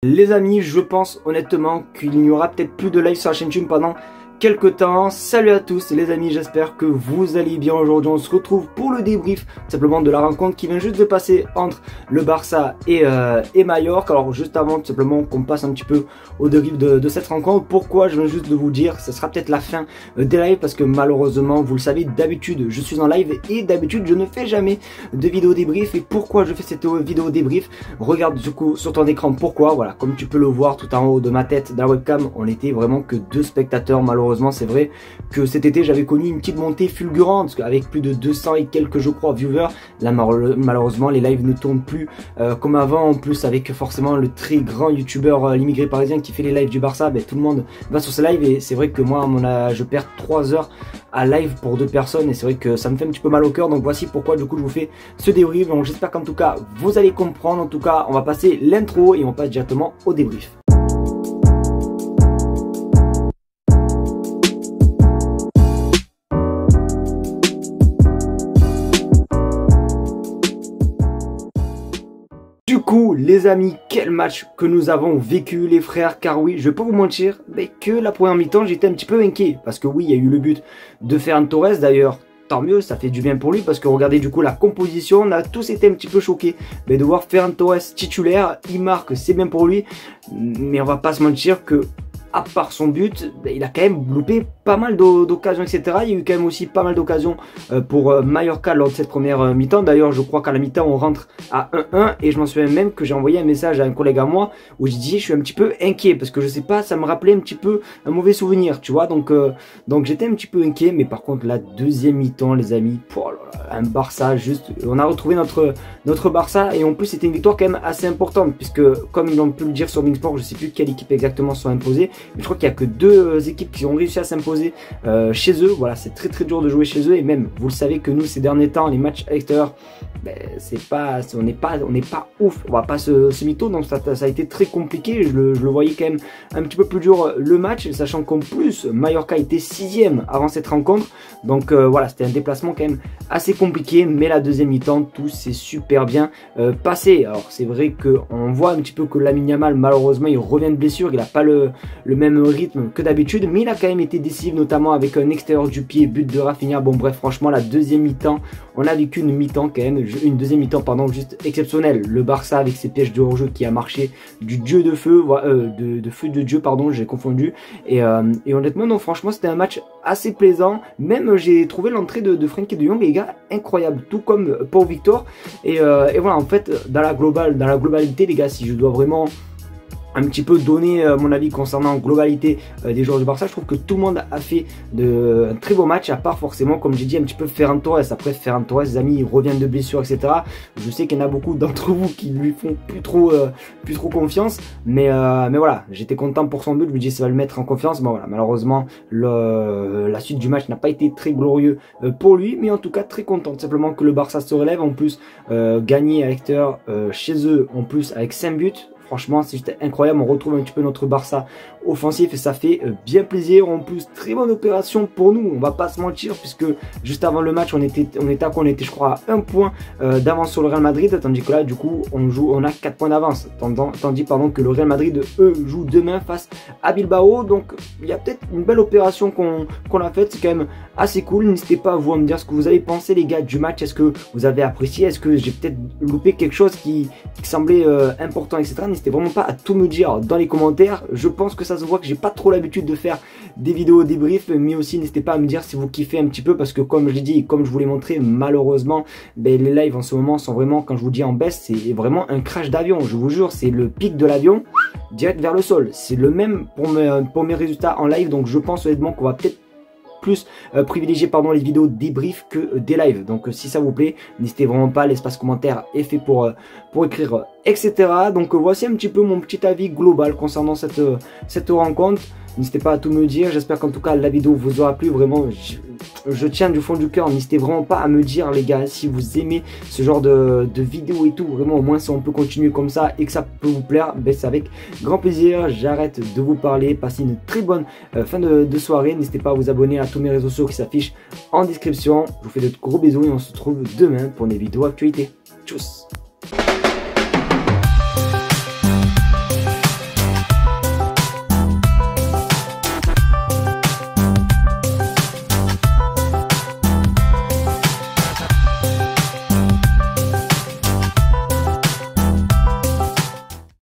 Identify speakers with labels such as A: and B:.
A: Les amis, je pense honnêtement qu'il n'y aura peut-être plus de live sur la chaîne YouTube pendant quelques temps. Salut à tous les amis, j'espère que vous allez bien. Aujourd'hui on se retrouve pour le débrief simplement de la rencontre qui vient juste de passer entre le Barça et Mallorca. Alors juste avant tout simplement qu'on passe un petit peu au débrief de cette rencontre, pourquoi je viens juste de vous dire, ce sera peut-être la fin des lives parce que malheureusement vous le savez, d'habitude je suis en live et d'habitude je ne fais jamais de vidéo débrief. Et pourquoi je fais cette vidéo débrief, regarde du coup sur ton écran pourquoi. Voilà, comme tu peux le voir tout en haut de ma tête dans la webcam, on était vraiment que 2 spectateurs. Malheureusement c'est vrai que cet été j'avais connu une petite montée fulgurante avec plus de 200 et quelques je crois viewers. Là malheureusement les lives ne tournent plus comme avant. En plus avec forcément le très grand youtubeur l'immigré parisien qui fait les lives du Barça, ben, tout le monde va sur ce live. Et c'est vrai que moi je perds 3 heures à live pour 2 personnes et c'est vrai que ça me fait un petit peu mal au cœur. Donc voici pourquoi du coup je vous fais ce débrief. Donc j'espère qu'en tout cas vous allez comprendre. En tout cas on va passer l'intro et on passe directement au débrief. Du coup les amis, quel match que nous avons vécu les frères, car oui je vais pas vous mentir mais que la première mi-temps j'étais un petit peu inquiet parce que oui il y a eu le but de Ferran Torres. D'ailleurs tant mieux, ça fait du bien pour lui parce que regardez du coup la composition, on a tous été un petit peu choqués mais de voir Ferran Torres titulaire. Il marque, c'est bien pour lui, mais on va pas se mentir que à part son but, il a quand même loupé pas mal d'occasions, etc. Il y a eu quand même aussi pas mal d'occasions pour Mallorca lors de cette première mi-temps. D'ailleurs, je crois qu'à la mi-temps, on rentre à 1-1 et je m'en souviens même que j'ai envoyé un message à un collègue à moi où je disais je suis un petit peu inquiet parce que je sais pas, ça me rappelait un petit peu un mauvais souvenir, tu vois. Donc j'étais un petit peu inquiet, mais par contre la deuxième mi-temps, les amis, oh là là, un Barça juste, on a retrouvé notre Barça et en plus c'était une victoire quand même assez importante puisque comme ils l'ont pu le dire sur Beansport, je sais plus quelle équipe exactement sont imposées. Mais je crois qu'il n'y a que 2 équipes qui ont réussi à s'imposer chez eux. Voilà, c'est très dur de jouer chez eux. Et même, vous le savez que nous, ces derniers temps, les matchs à l'extérieur, ben, on n'est pas ouf. On va pas se mytho. Donc ça a été très compliqué. Je le voyais quand même un petit peu plus dur le match, sachant qu'en plus, Mallorca était 6e avant cette rencontre. Donc voilà, c'était un déplacement quand même assez compliqué. Mais la deuxième mi-temps, tout s'est super bien passé. Alors c'est vrai qu'on voit un petit peu que Lamine Yamal, malheureusement, il revient de blessure. Il n'a pas le même rythme que d'habitude, mais il a quand même été décisif, notamment avec un extérieur du pied, but de Rafinha. Bon bref, franchement la deuxième mi-temps, on a vécu une mi-temps quand même, une deuxième mi-temps pardon, juste exceptionnelle. Le Barça avec ses pièges de hors-jeu qui a marché du dieu de feu, de feu de Dieu pardon, j'ai confondu. Et honnêtement non, franchement c'était un match assez plaisant. Même j'ai trouvé l'entrée de Frenkie de Jong les gars incroyable, tout comme Pau Victor. Et voilà, en fait dans la globalité les gars, si je dois vraiment un petit peu donner mon avis concernant la globalité des joueurs du Barça, je trouve que tout le monde a fait un très beau match, à part forcément comme j'ai dit un petit peu Ferran Torres. Après Ferran Torres les amis, il revient de blessure etc. Je sais qu'il y en a beaucoup d'entre vous qui lui font plus trop confiance, mais voilà, j'étais content pour son but, je me dis ça va le mettre en confiance. Bon voilà, malheureusement la suite du match n'a pas été très glorieux pour lui, mais en tout cas très content tout simplement que le Barça se relève. En plus gagner à l'extérieur chez eux, en plus avec 5 buts. Franchement, c'est juste incroyable. On retrouve un petit peu notre Barça offensif et ça fait bien plaisir. En plus, très bonne opération pour nous. On va pas se mentir puisque juste avant le match, on était je crois à 1 point d'avance sur le Real Madrid. Tandis que là, du coup, on a 4 points d'avance. Tandis que le Real Madrid, eux, joue demain face à Bilbao. Donc, il y a peut-être une belle opération qu'on a faite. C'est quand même assez cool. N'hésitez pas vous à me dire ce que vous avez pensé les gars du match. Est-ce que vous avez apprécié? Est-ce que j'ai peut-être loupé quelque chose qui semblait important, etc. N'hésitez vraiment pas à tout me dire dans les commentaires. Je pense que ça se voit que j'ai pas trop l'habitude de faire des vidéos débrief, mais aussi n'hésitez pas à me dire si vous kiffez un petit peu parce que comme je l'ai dit, comme je vous l'ai montré, malheureusement ben, les lives en ce moment sont vraiment, quand je vous dis en baisse, c'est vraiment un crash d'avion. Je vous jure, c'est le pic de l'avion direct vers le sol. C'est le même pour mes résultats en live, donc je pense honnêtement qu'on va peut-être plus privilégier les vidéos débrief que des lives. Donc si ça vous plaît, n'hésitez vraiment pas, l'espace commentaire est fait pour écrire etc. Donc voici un petit peu mon petit avis global concernant cette rencontre. N'hésitez pas à tout me dire, j'espère qu'en tout cas la vidéo vous aura plu. Vraiment je tiens du fond du cœur, n'hésitez vraiment pas à me dire les gars si vous aimez ce genre de vidéo et tout. Vraiment au moins si on peut continuer comme ça et que ça peut vous plaire, ben, c'est avec grand plaisir. J'arrête de vous parler, passez une très bonne fin de soirée. N'hésitez pas à vous abonner à tous mes réseaux sociaux qui s'affichent en description. Je vous fais de gros bisous et on se retrouve demain pour des vidéos actualité. Tchuss.